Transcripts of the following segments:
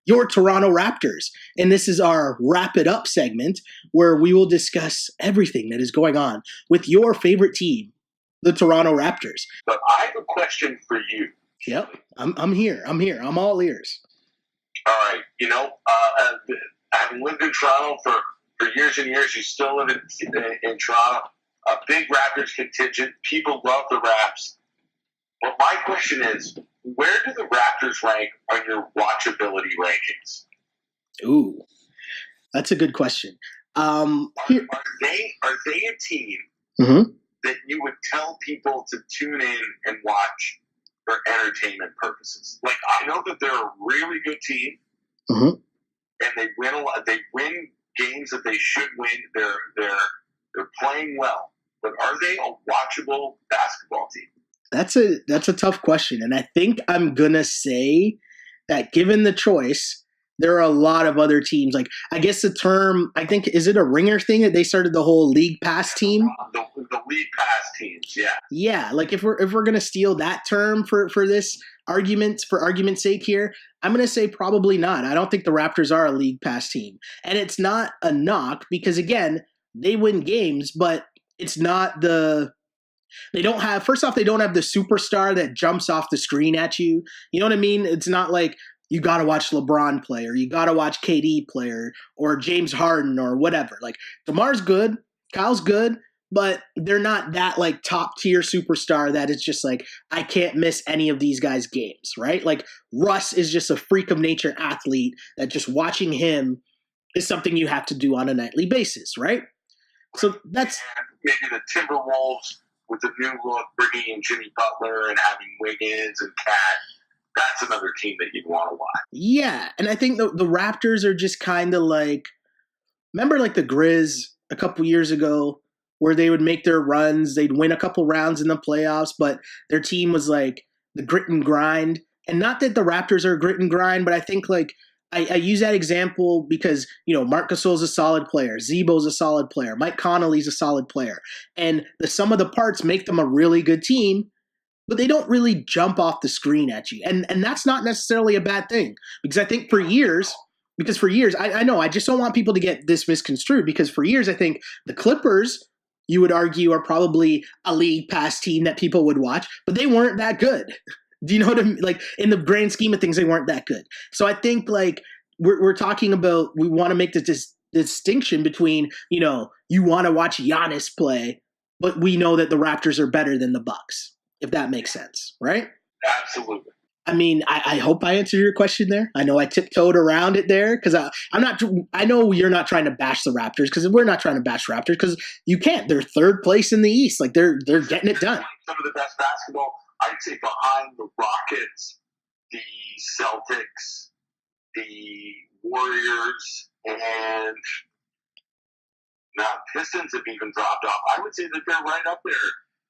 your Toronto Raptors. And this is our Wrap It Up segment where we will discuss everything that is going on with your favorite team, the Toronto Raptors. But I have a question for you. Yep, I'm here. I'm all ears. All right. Having lived in Toronto for years and years, you still live in Toronto. A big Raptors contingent. People love the Raps. But my question is, where do the Raptors rank on your watchability rankings? Ooh, that's a good question. Are they a team that you would tell people to tune in and watch for entertainment purposes? Like, I know that they're a really good team, and they win a lot. They win games that they should win. They're playing well, but are they a watchable basketball team? That's a tough question, and I think I'm gonna say that given the choice, there are a lot of other teams. Like, I guess the term, I think, is it a Ringer thing that they started the whole League Pass team? The League Pass teams, yeah. Yeah, like if we're gonna steal that term for this argument, for argument's sake here, I'm gonna say probably not. I don't think the Raptors are a League Pass team, and it's not a knock because again, they win games, but it's not the. They don't have the superstar that jumps off the screen at you. You know what I mean? It's not like you got to watch LeBron play or you got to watch KD play or James Harden or whatever. Like, DeMar's good, Kyle's good, but they're not that like top tier superstar that it's just like, I can't miss any of these guys' games, right? Like, Russ is just a freak of nature athlete that just watching him is something you have to do on a nightly basis, right? So that's maybe the Timberwolves with the new look, bringing in Jimmy Butler and having Wiggins and Cat. That's another team that you'd want to watch. Yeah, and I think the Raptors are just kind of like, remember like the Grizz a couple years ago where they would make their runs, they'd win a couple rounds in the playoffs, but their team was like the grit and grind. And not that the Raptors are grit and grind, but I think like I use that example because, Marc Gasol's a solid player. Zebo's a solid player. Mike Connolly's a solid player. And the sum of the parts make them a really good team, but they don't really jump off the screen at you. And that's not necessarily a bad thing because I think for years, I know, I just don't want people to get this misconstrued because for years I think the Clippers, you would argue, are probably a League Pass team that people would watch, but they weren't that good. Do you know what I mean? Like, in the grand scheme of things, they weren't that good. So I think like we're talking about, we want to make this distinction between, you want to watch Giannis play, but we know that the Raptors are better than the Bucks, if that makes sense, right? Absolutely. I mean, I hope I answered your question there. I know I tiptoed around it there because I know you're not trying to bash the Raptors because we're not trying to bash Raptors because you can't. They're third place in the East. Like they're getting it done. Some of the best basketball. I'd say behind the Rockets, the Celtics, the Warriors, and now Pistons have even dropped off. I would say that they're right up there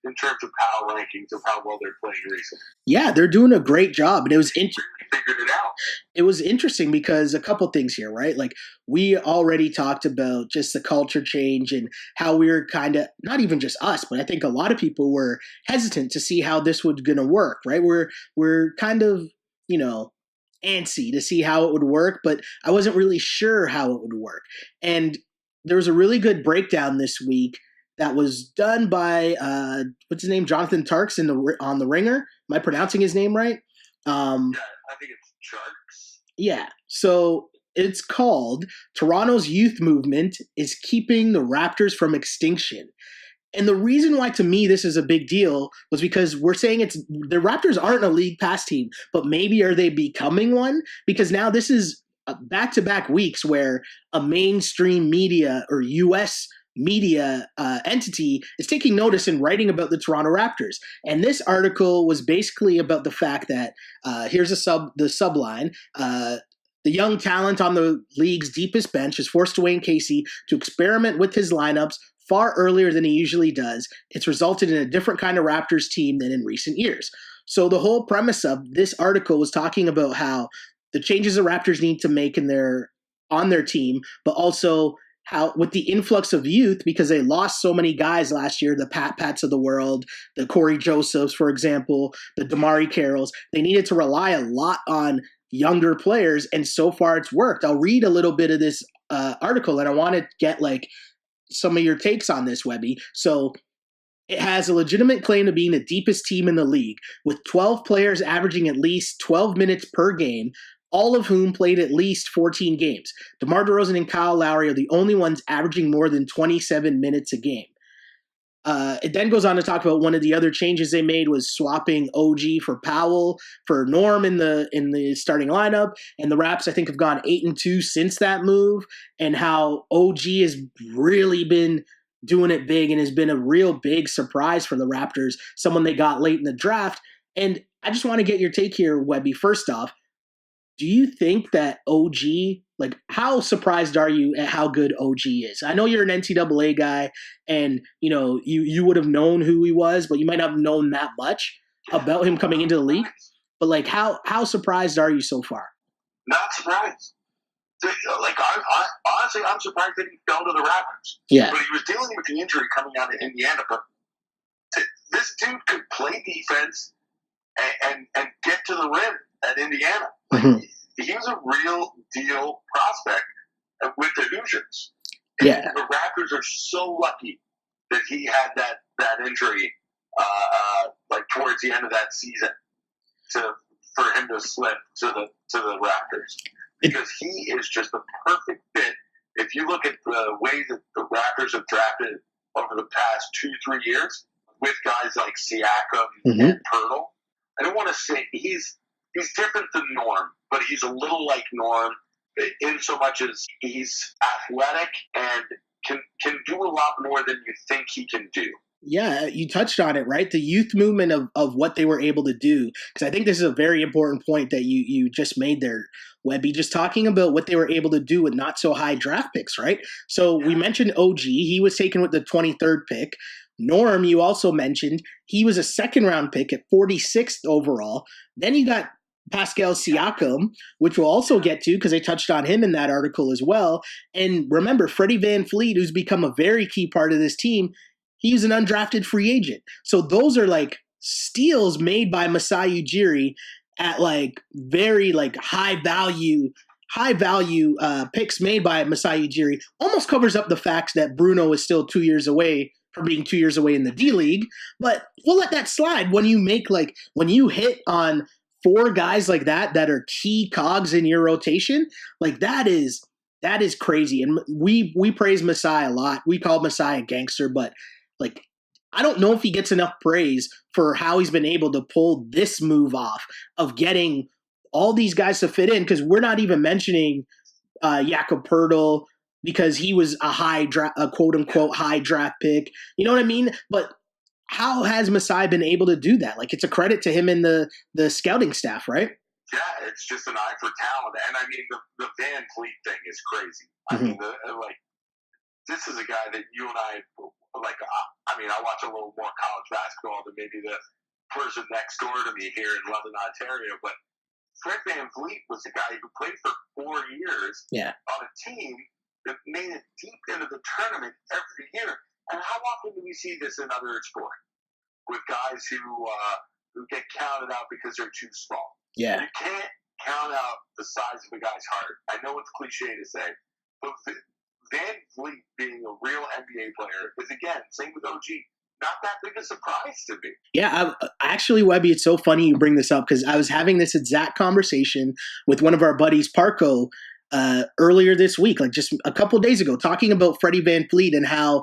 in terms of power rankings of how well they're playing recently. Yeah, they're doing a great job. And it was really figured it out. It was interesting because a couple things here, right? Like we already talked about just the culture change and how we were kind of, not even just us, but I think a lot of people were hesitant to see how this was going to work, right? We're kind of, antsy to see how it would work, but I wasn't really sure how it would work. And there was a really good breakdown this week that was done by what's his name, Jonathan Tarks on the Ringer. Am I pronouncing his name right? Yeah, I think it's Tarks. Yeah. So it's called Toronto's Youth Movement is Keeping the Raptors from Extinction. And the reason why to me this is a big deal was because we're saying the Raptors aren't a League Pass team, but maybe are they becoming one? Because now this is back-to-back weeks where a mainstream media or U.S. media entity is taking notice and writing about the Toronto Raptors. And this article was basically about the fact that here's the subline. The young talent on the league's deepest bench has forced Dwayne Casey to experiment with his lineups far earlier than he usually does. It's resulted in a different kind of Raptors team than in recent years. So the whole premise of this article was talking about how the changes the Raptors need to make on their team, but also how with the influx of youth, because they lost so many guys last year, the Pats of the world, the Corey Josephs, for example, the Damari Carrolls, they needed to rely a lot on younger players, and so far it's worked. I'll read a little bit of this article, and I want to get like some of your takes on this, Webby. So it has a legitimate claim to being the deepest team in the league, with 12 players averaging at least 12 minutes per game, all of whom played at least 14 games. DeMar DeRozan and Kyle Lowry are the only ones averaging more than 27 minutes a game. It then goes on to talk about one of the other changes they made was swapping OG for Powell for Norm in the starting lineup. And the Raps, I think, have gone 8-2 since that move, and how OG has really been doing it big and has been a real big surprise for the Raptors, someone they got late in the draft. And I just want to get your take here, Webby. First off, do you think that OG, like, how surprised are you at how good OG is? I know you're an NCAA guy, and you would have known who he was, but you might not have known that much about him coming into the league. But like, how surprised are you so far? Not surprised. Like, honestly, I'm surprised that he fell to the Raptors. Yeah, but he was dealing with the injury coming out of Indiana. But this dude could play defense and get to the rim at Indiana. Mm-hmm. He was a real deal prospect with the Hoosiers. Yeah. The Raptors are so lucky that he had that injury like towards the end of that season for him to slip to the Raptors, because he is just the perfect fit. If you look at the way that the Raptors have drafted over the past 2-3 years with guys like Siakam and Pirtle, I don't want to say he's different than Norm, but he's a little like Norm in so much as he's athletic and can do a lot more than you think he can do. Yeah, you touched on it, right? The youth movement of what they were able to do. Because I think this is a very important point that you just made there, Webby, just talking about what they were able to do with not so high draft picks, right? So we mentioned OG. He was taken with the 23rd pick. Norm, you also mentioned, he was a second-round pick at 46th overall. Then you got Pascal Siakam, which we'll also get to because they touched on him in that article as well. And remember, Freddie VanVleet, who's become a very key part of this team, he's an undrafted free agent. So those are like steals made by Masai Ujiri at like very like high value picks made by Masai Ujiri. Almost covers up the fact that Bruno is still 2 years away from being 2 years away in the D League. But we'll let that slide when you hit on 4 guys like that are key cogs in your rotation. Like that is crazy. And we praise Masai a lot. We call Masai a gangster, but like, I don't know if he gets enough praise for how he's been able to pull this move off of getting all these guys to fit in, because we're not even mentioning Jakob Poeltl because he was a quote-unquote high draft pick. You know what I mean? But how has Masai been able to do that? Like, it's a credit to him and the scouting staff, right? Yeah, it's just an eye for talent. And I mean, the VanVleet thing is crazy. I mean, this is a guy that you and I, like, I mean, I watch a little more college basketball than maybe the person next door to me here in London, Ontario. But Fred VanVleet was a guy who played for 4 years on a team that made it deep into the tournament every year. And how often do we see this in other sports with guys who get counted out because they're too small? Yeah. You can't count out the size of a guy's heart. I know it's cliche to say, but VanVleet being a real NBA player is, again, same with OG, not that big a surprise to me. Yeah, actually, Webby, it's so funny you bring this up because I was having this exact conversation with one of our buddies, Parco, earlier this week, like just a couple days ago, talking about Freddie VanVleet and how,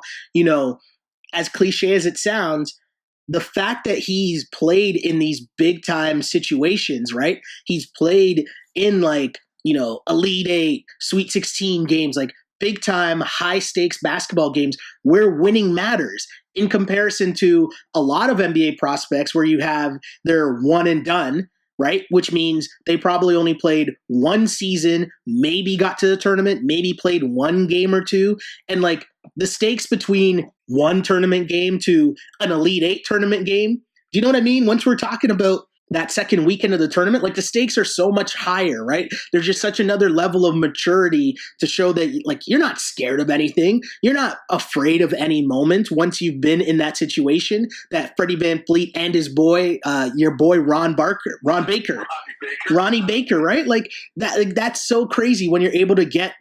as cliche as it sounds, the fact that he's played in these big time situations, right? He's played in like, Elite Eight, Sweet 16 games, like big time, high stakes basketball games where winning matters in comparison to a lot of NBA prospects where you have their one and done, right? Which means they probably only played one season, maybe got to the tournament, maybe played one game or two. And like the stakes between one tournament game to an Elite Eight tournament game, do you know what I mean? Once we're talking about that second weekend of the tournament, like the stakes are so much higher, right? There's just such another level of maturity to show that like you're not scared of anything. You're not afraid of any moment once you've been in that situation that Freddie Van Fleet and his boy, your boy Ronnie Baker, right? Like that, like that's so crazy when you're able to get,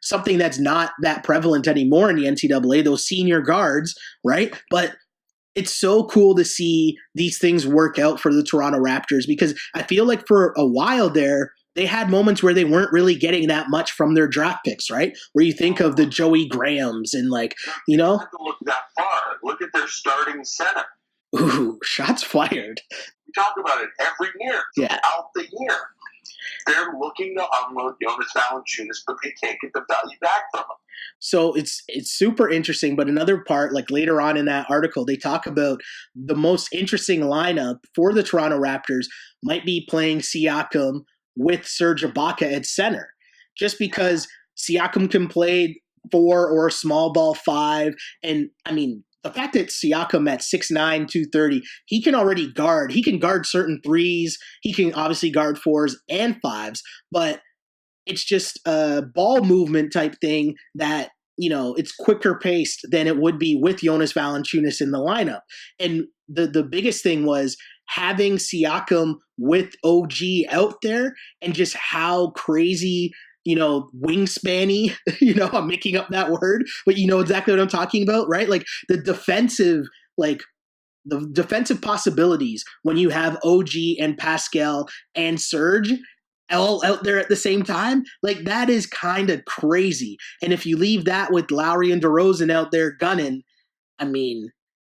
something that's not that prevalent anymore in the NCAA, those senior guards, right? But it's so cool to see these things work out for the Toronto Raptors because I feel like for a while there, they had moments where they weren't really getting that much from their draft picks, right? Where you think of the Joey Grahams and You don't have to look that far. Look at their starting center. Ooh, shots fired. We talk about it every year. Yeah. Throughout the year. They're looking to unload Jonas Valanciunas, but they can't get the value back from him. So it's super interesting, but another part, like later on in that article, they talk about the most interesting lineup for the Toronto Raptors might be playing Siakam with Serge Ibaka at center, just because Siakam can play 4 or a small ball 5, and I mean the fact that Siakam at 6'9", 230, he can already guard. He can guard certain threes. He can obviously guard 4s and 5s, but it's just a ball movement type thing that, it's quicker paced than it would be with Jonas Valanciunas in the lineup. And the biggest thing was having Siakam with OG out there and just how crazy, wingspan-y, I'm making up that word, but you know exactly what I'm talking about, right? Like the defensive possibilities when you have OG and Pascal and Serge all out there at the same time, like that is kind of crazy. And if you leave that with Lowry and DeRozan out there gunning, I mean,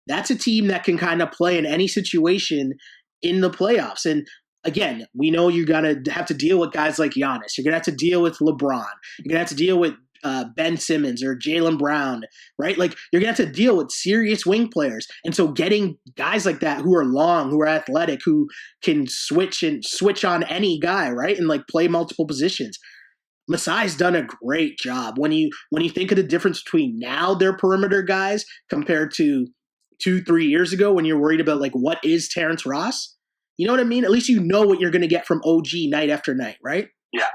that's a team that can kind of play in any situation in the playoffs. And again, we know you're going to have to deal with guys like Giannis. You're going to have to deal with LeBron. You're going to have to deal with Ben Simmons or Jaylen Brown, right? Like you're going to have to deal with serious wing players. And so getting guys like that who are long, who are athletic, who can switch on any guy, right? And like play multiple positions. Masai's done a great job. When you think of the difference between now their perimeter guys compared to 2-3 years ago when you're worried about like what is Terrence Ross, you know what I mean? At least you know what you're going to get from OG night after night, right? Yeah,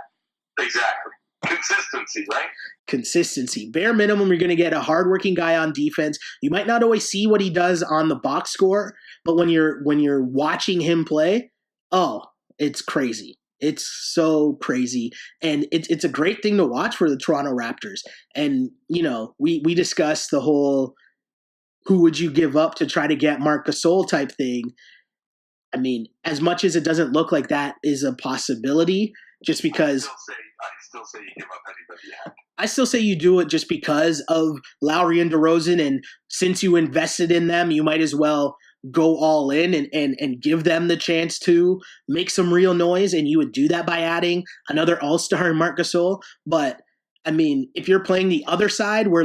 exactly. Consistency, right? Consistency. Bare minimum, you're going to get a hardworking guy on defense. You might not always see what he does on the box score, but when you're watching him play, oh, it's crazy. It's so crazy. And it's a great thing to watch for the Toronto Raptors. And, we discussed the whole who would you give up to try to get Marc Gasol type thing. I mean, as much as it doesn't look like that is a possibility, just because I still say you give up anybody. Yeah. I still say you do it just because of Lowry and DeRozan, and since you invested in them, you might as well go all in and give them the chance to make some real noise, and you would do that by adding another all-star in Marc Gasol. But I mean, if you're playing the other side, where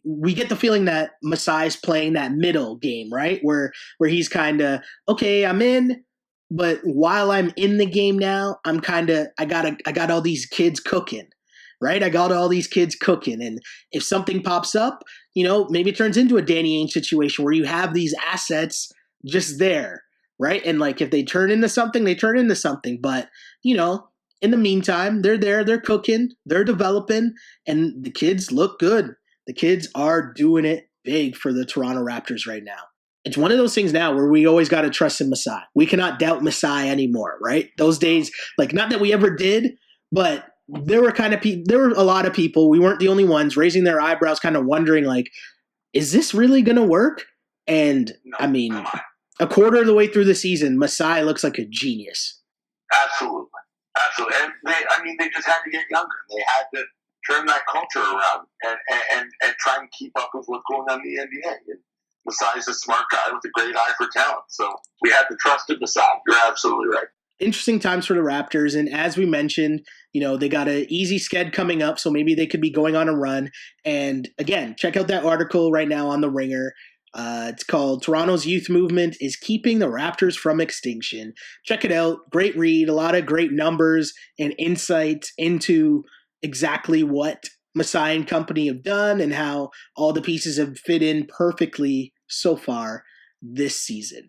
we get the feeling that Masai's playing that middle game, right? Where he's kind of, okay, I'm in, but while I'm in the game now, I got all these kids cooking, right? I got all these kids cooking, and if something pops up, maybe it turns into a Danny Ainge situation where you have these assets just there, right? And like if they turn into something, they turn into something, but in the meantime, they're there, they're cooking, they're developing, and the kids look good. The kids are doing it big for the Toronto Raptors right now. It's one of those things now where we always got to trust in Masai. We cannot doubt Masai anymore, right? Those days, like not that we ever did, but there were a lot of people, we weren't the only ones, raising their eyebrows, kind of wondering like, is this really going to work? And No, I mean, a quarter of the way through the season, Masai looks like a genius. Absolutely. And they just had to get younger. They had to turn that culture around and try and keep up with what's going on in the NBA. And Masai's a smart guy with a great eye for talent. So we had to trust in Masai. You're absolutely right. Interesting times for the Raptors. And as we mentioned, they got an easy sked coming up, so maybe they could be going on a run. And again, check out that article right now on The Ringer. It's called Toronto's Youth Movement is Keeping the Raptors from Extinction. Check it out. Great read. A lot of great numbers and insights into exactly what Masai and company have done and how all the pieces have fit in perfectly so far this season.